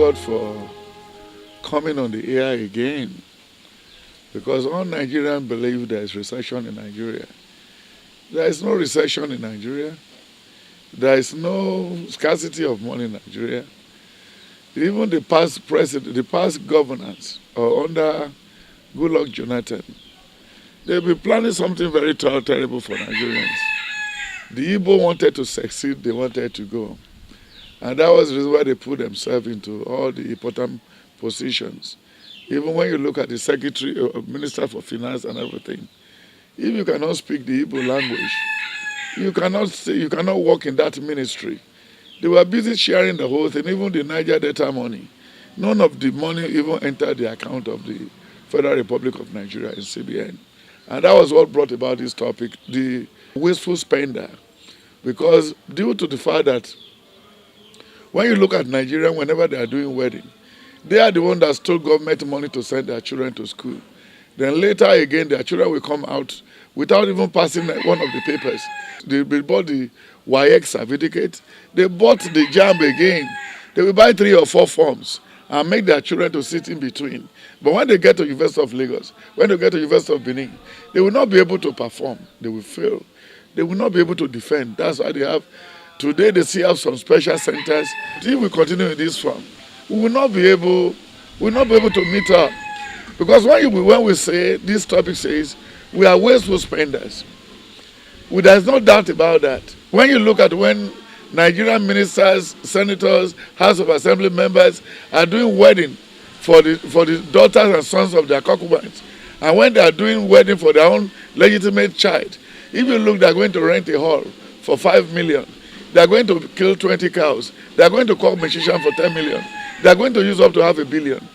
God for coming on the air again, because all Nigerians believe there is recession in Nigeria. There is no recession in Nigeria. There is no scarcity of money in Nigeria. Even the past president, the past governors, or under Goodluck Jonathan, they've been planning something very terrible for Nigerians. The Igbo wanted to succeed, they wanted to go. And that was the reason why they put themselves into all the important positions. Even when you look at the Secretary, Minister for Finance and everything, if you cannot speak the Igbo language, you cannot work in that ministry. They were busy sharing the whole thing, even the Niger Delta money. None of the money even entered the account of the Federal Republic of Nigeria in CBN. And that was what brought about this topic, the wasteful spender. Because due to the fact that when you look at Nigeria, whenever they are doing wedding, they are the ones that stole government money to send their children to school. Then later again, their children will come out without even passing one of the papers. They bought the YX certificate. They bought the JAMB again. They will buy 3 or 4 forms and make their children to sit in between. But when they get to University of Lagos, when they get to University of Benin, they will not be able to perform. They will fail. They will not be able to defend. That's why they have, today they still have some special centers. If we continue in this form, we will not be able to meet up. Because when we say, this topic says, we are wasteful spenders. There's no doubt about that. When you look at when Nigerian ministers, senators, House of Assembly members are doing wedding for the daughters and sons of their concubines, and when they are doing wedding for their own legitimate child, if you look, they're going to rent a hall for 5 million. They're going to kill 20 cows. They're going to call musicians for 10 million. They're going to use up to $500 million.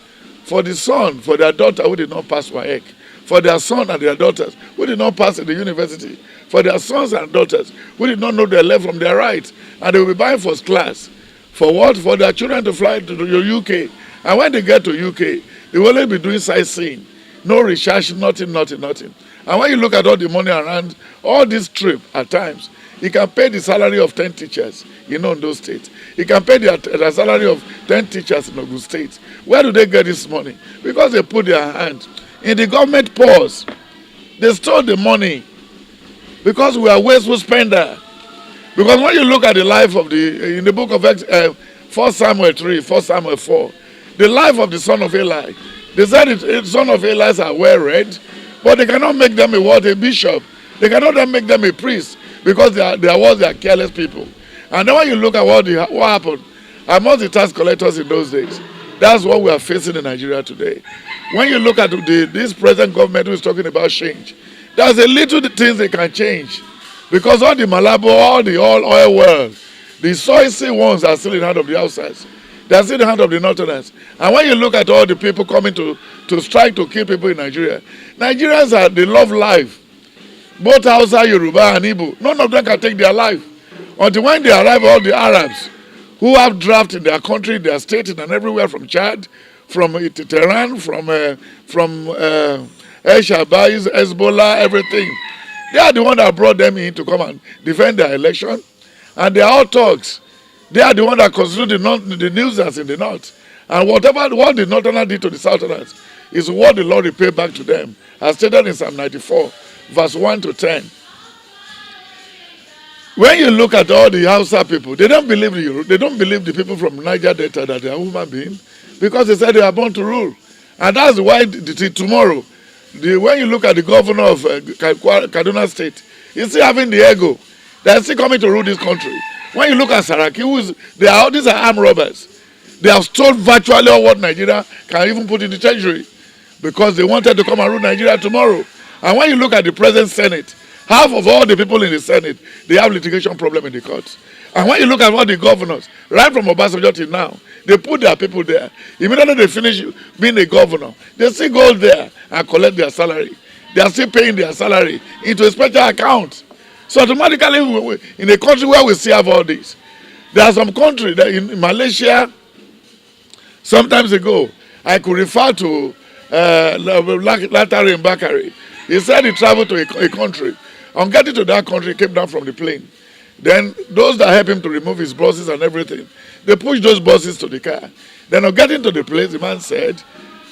For the son, for their daughter who did not pass WAEC, for their son and their daughters who did not pass at the university, for their sons and daughters who did not know their left from their right, and they will be buying first class. For what? For their children to fly to the UK. And when they get to UK, they will only be doing sightseeing. No research, nothing. And when you look at all the money around, all this trip at times, you can pay the salary of 10 teachers in Ondo State. You can pay the salary of 10 teachers in Ogun State. Where do they get this money? Because they put their hand in the government purse. They stole the money because we are wasteful spender. Because when you look at the life of in the book of 1 Samuel 3, 1 Samuel 4, the life of the son of Eli, they said the son of Eli are well read, but they cannot make them a bishop. They cannot then make them a priest because they are careless people. And then when you look at what happened among the tax collectors in those days, that's what we are facing in Nigeria today. When you look at this present government who is talking about change, there's a little things they can change. Because all the Malabo, all the oil wells, the soil ones are still in the hand of the outsiders. They are still in the hand of the northerners. And when you look at all the people coming to strike to kill people in Nigeria, Nigerians they love life. Both Hausa, Yoruba, and Igbo, none of them can take their life. Until when they arrive, all the Arabs who have draft in their country, their state, and everywhere from Chad, from Tehran, from El Shabaab, Hezbollah, everything. They are the one that brought them in to come and defend their election. And they are all thugs. They are the one that constitute the nuisance in the north. And what the northerners did to the southerners is what the Lord repay back to them, as stated in Psalm 94, verse 1 to 10. When you look at all the Hausa people, they don't believe the people from Niger Delta that they are human beings, because they said they are born to rule. And that's why tomorrow, when you look at the governor of Kaduna State, he's still having the ego. They're still coming to rule this country. When you look at Saraki, these are armed robbers. They have stolen virtually all what Nigeria can even put in the treasury, because they wanted to come and rule Nigeria tomorrow. And when you look at the present Senate, half of all the people in the Senate, they have litigation problem in the courts. And when you look at all the governors, right from Obasanjo till now, they put their people there. Immediately they finish being a governor, they still go there and collect their salary. They are still paying their salary into a special account. So automatically, in a country where we still have all this, there are some countries that in Malaysia, sometimes ago, I could refer to Latari Mbakari. He said he traveled to a country. On getting to that country, he came down from the plane. Then those that help him to remove his buses and everything, they push those buses to the car. Then on getting to the place, the man said,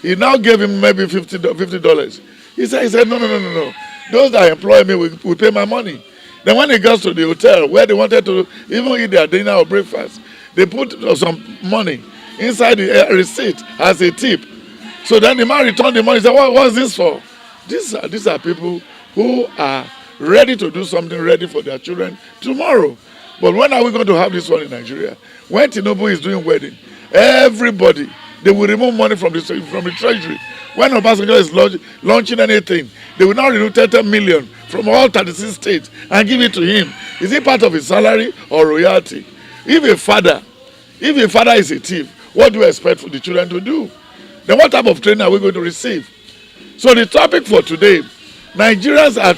he now gave him maybe $50. He said, no. Those that employ me will pay my money. Then when he goes to the hotel where they wanted to even eat their dinner or breakfast, they put some money inside the receipt as a tip. So then the man returned the money. He said, what's this for? These are people who are ready to do something ready for their children tomorrow. But when are we going to have this one in Nigeria? When Tinubu is doing wedding, everybody, they will remove money from the treasury. When Obasanjo is launching anything, they will now remove 30 million from all 36 states and give it to him. Is it part of his salary or royalty? If a father is a thief, what do you expect for the children to do? Then what type of training are we going to receive? So the topic for today, Nigerians are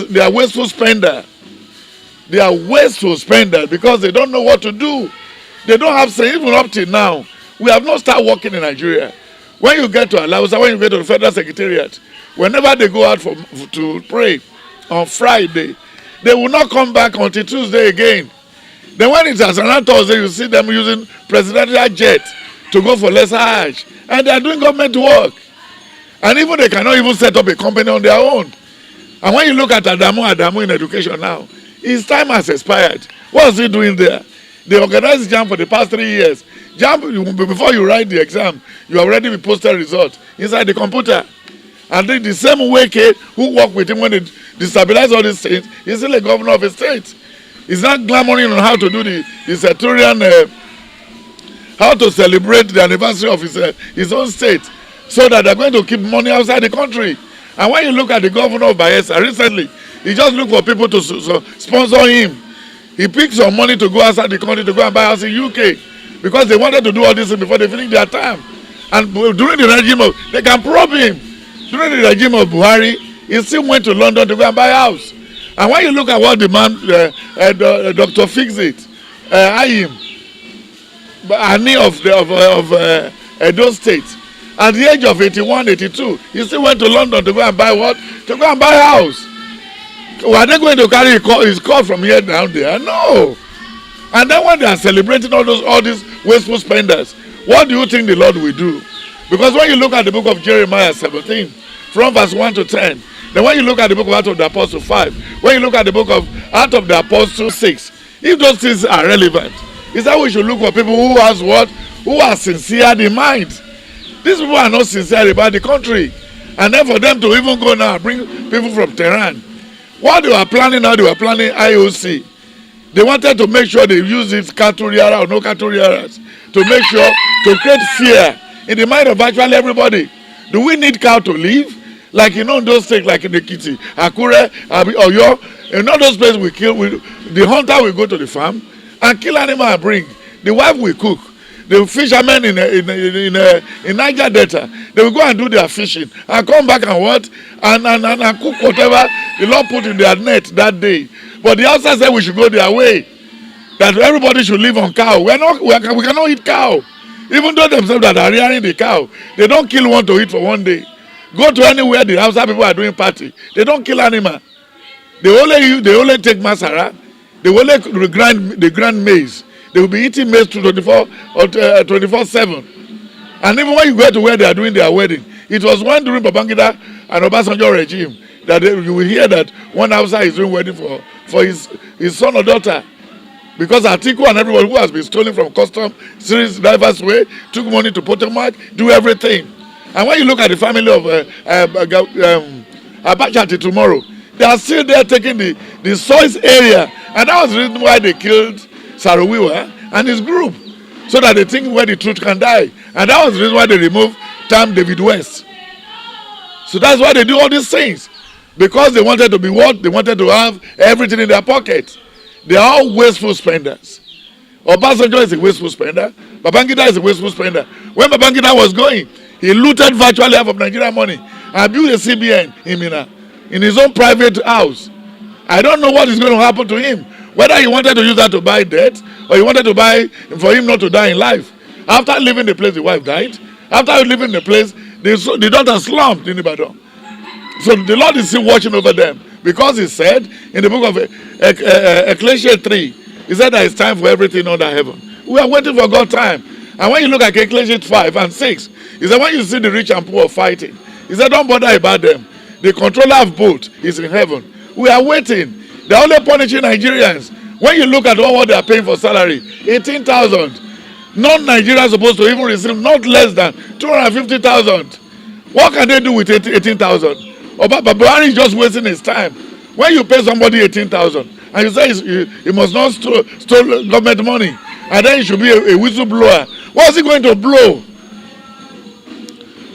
they are wasteful spenders. They are wasteful spenders because they don't know what to do. They don't have say, even up till now. We have not started working in Nigeria. When you get to Alausa, when you get to the Federal Secretariat, whenever they go out to pray on Friday, they will not come back until Tuesday again. Then when it's around Thursday, you see them using presidential jet to go for lesser Hajj. And they are doing government work. And even they cannot even set up a company on their own. And when you look at Adamu in education now, his time has expired. What is he doing there? They organized JAMB for the past 3 years. JAMB, before you write the exam, you already be posted results inside the computer. And then the same Weke who worked with him when they destabilized all these things, he's still a governor of a state. He's not glamoring on how to do the Saturnian, how to celebrate the anniversary of his own state, so that they're going to keep money outside the country. And when you look at the governor of Bayelsa recently, he just looked for people to sponsor him. He picked some money to go outside the country to go and buy house in UK because they wanted to do all this before they finish their term. And during the regime of, they can probe him. During the regime of Buhari, he still went to London to go and buy a house. And when you look at what the man, Dr. Fixit, Ayim, Ani of Edo State, at the age of 81, 82, he still went to London to go and buy what? To go and buy a house. Were they going to carry his call from here down there? No. And then when they are celebrating all these wasteful spenders, what do you think the Lord will do? Because when you look at the book of Jeremiah 17, from verse 1 to 10, then when you look at the book of Acts of the Apostles 5, when you look at the book of Acts of the Apostles 6, if those things are relevant, is that we should look for people who has what? Who are sincere in mind. These people are not sincere about the country. And then for them to even go now and bring people from Tehran, what they were planning now, they were planning IOC. They wanted to make sure they use this Katuriara or no Katuriaras to make sure to create fear in the mind of virtually everybody. Do we need cow to live? Like those things like in the Kitty, Akure, Oyo, in all those places we kill, the hunter will go to the farm and kill animal and bring. The wife will cook. The fishermen in Niger Delta, they will go and do their fishing and come back and what? And cook whatever the Lord put in their net that day. But the outside said we should go their way. That everybody should live on cow. We cannot eat cow. Even though themselves that are rearing the cow, they don't kill one to eat for one day. Go to anywhere the outside people are doing party. They don't kill animal. They only take masara. They only grind maize. They will be eating maize 24/7. And even when you go to where they are doing their wedding, it was one during Babangida and Obasanjo regime that you will hear that one outside is doing wedding for his son or daughter. Because Atiku and everyone who has been stolen from custom, series diverse way, took money to Potomac, do everything. And when you look at the family of Abacha tomorrow, they are still there taking the source area. And that was the reason why they killed Sarawiwa and his group. So that they think where the truth can die. And that was the reason why they removed Tam David West. So that's why they do all these things. Because they wanted to be what? They wanted to have everything in their pocket. They are all wasteful spenders. Obasanjo is a wasteful spender. Babangida is a wasteful spender. When Babangida was going, he looted virtually half of Nigerian money and built a CBN in Mina, in his own private house. I don't know what is going to happen to him. Whether he wanted to use that to buy debt or he wanted to buy for him not to die in life. After leaving the place, the wife died. After leaving the place, the daughter slumped in Ibadan. So the Lord is still watching over them. Because he said in the book of Ecclesiastes 3, he said that it's time for everything under heaven. We are waiting for God's time. And when you look at Ecclesiastes 5 and 6, he said when you see the rich and poor fighting, he said don't bother about them. The controller of both is in heaven. We are waiting. They're only punishing Nigerians. When you look at what they are paying for salary, 18,000. Non-Nigerians are supposed to even receive not less than 250,000. What can they do with 18,000? But Buhari is just wasting his time. When you pay somebody 18,000 and you say he must not steal government money, and then he should be a whistleblower, what is he going to blow?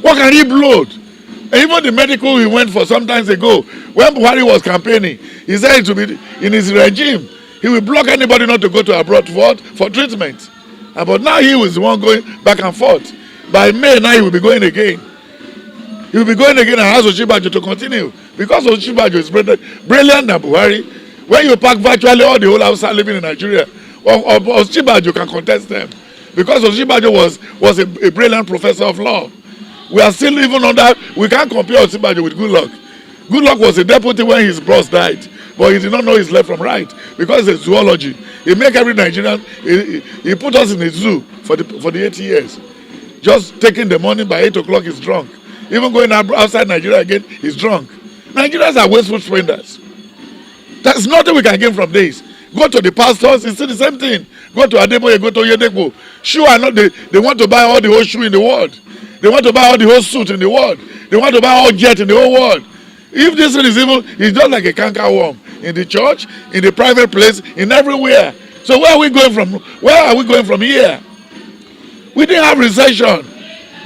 What can he blow? And even the medical he went for some time ago, when Buhari was campaigning, he said it will be in his regime. He will block anybody not to go to abroad for treatment. But now he was the one going back and forth. By May now he will be going again. He will be going again and ask Oshibajo to continue. Because Oshibajo is brilliant than Buhari. When you pack virtually all the whole outside living in Nigeria, Oshibajo can contest them. Because Oshibajo was a brilliant professor of law. We are still even under, we can't compare Oshibajo with Goodluck. Goodluck was a deputy when his boss died. But he did not know his left from right because it's zoology. He make every Nigerian. He put us in a zoo for the 8 years. Just taking the money by 8 o'clock, he's drunk. Even going outside Nigeria again, he's drunk. Nigerians are wasteful spenders. There's nothing we can gain from this. Go to the pastors, it's still the same thing. Go to Adeboye, go to Yedekbo. Shoe are not. They want to buy all the whole shoe in the world. They want to buy all the whole suit in the world. They want to buy all jet in the whole world. If this thing is evil, it's just like a canker worm in the church, in the private place, in everywhere. So where are we going from? Where are we going from here? We didn't have recession.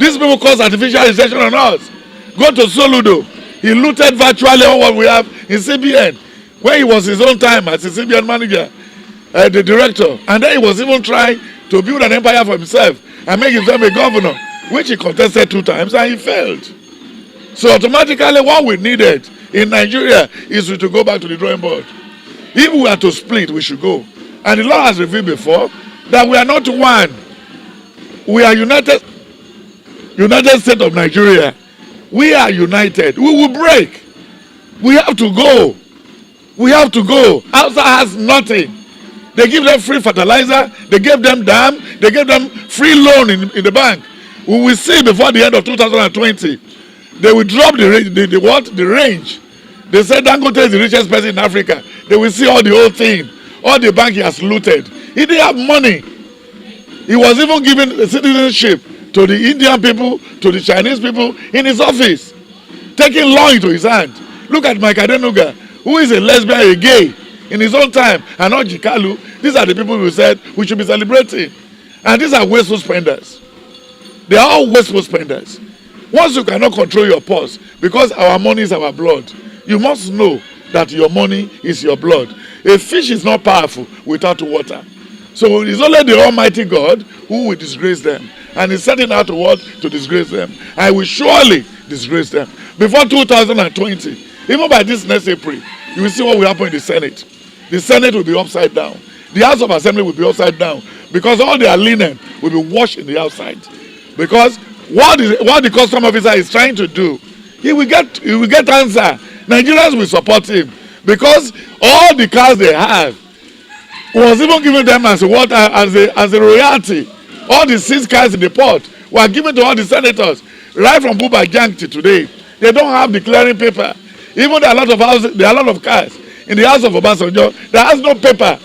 These people caused artificial recession on us. Go to Soludo. He looted virtually all what we have in CBN. When he was his own time as a CBN manager, the director. And then he was even trying to build an empire for himself and make himself a governor, which he contested 2 times and he failed. So automatically what we needed in Nigeria is to go back to the drawing board. If we are to split, we should go. And the Lord has revealed before that we are not one. We are United States of Nigeria. We are united. We will break. We have to go. We have to go. Hausa has nothing. They give them free fertilizer. They gave them dam. They gave them free loan in the bank. We will see before the end of 2020. They will drop the range. They said Dangote is the richest person in Africa. They will see all the whole thing. All the bank he has looted. He didn't have money. He was even giving citizenship to the Indian people, to the Chinese people in his office. Taking law into his hand. Look at Mike Adenuga, who is a lesbian, a gay, in his own time, and not Jikalu. These are the people who said we should be celebrating. And these are wasteful spenders. They are all wasteful spenders. Once you cannot control your purse, because our money is our blood, you must know that your money is your blood. A fish is not powerful without water. So it's only the Almighty God who will disgrace them. And he's setting out to disgrace them. I will surely disgrace them. Before 2020, even by this next April, you will see what will happen in the Senate. The Senate will be upside down. The House of Assembly will be upside down. Because all their linen will be washed in the outside. Because what the custom officer is trying to do, he will get answer. Nigerians will support him. Because all the cars they have was even given them as a royalty. All the 6 cars in the port were given to all the senators. Right from Buba Jang to today. They don't have the clearing paper. Even there are a lot of houses, there are a lot of cars in the house of Obasanjo that has no paper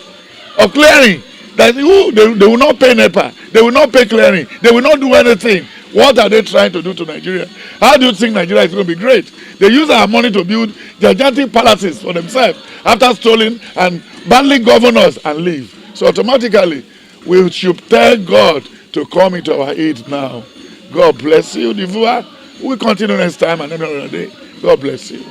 of clearing. That they will not pay NEPA. They will not pay clearing. They will not do anything. What are they trying to do to Nigeria? How do you think Nigeria is going to be great? They use our money to build gigantic palaces for themselves after stealing and banning governors and leave. So automatically, we should tell God to come into our aid now. God bless you, the viewer. We'll continue next time and another day. God bless you.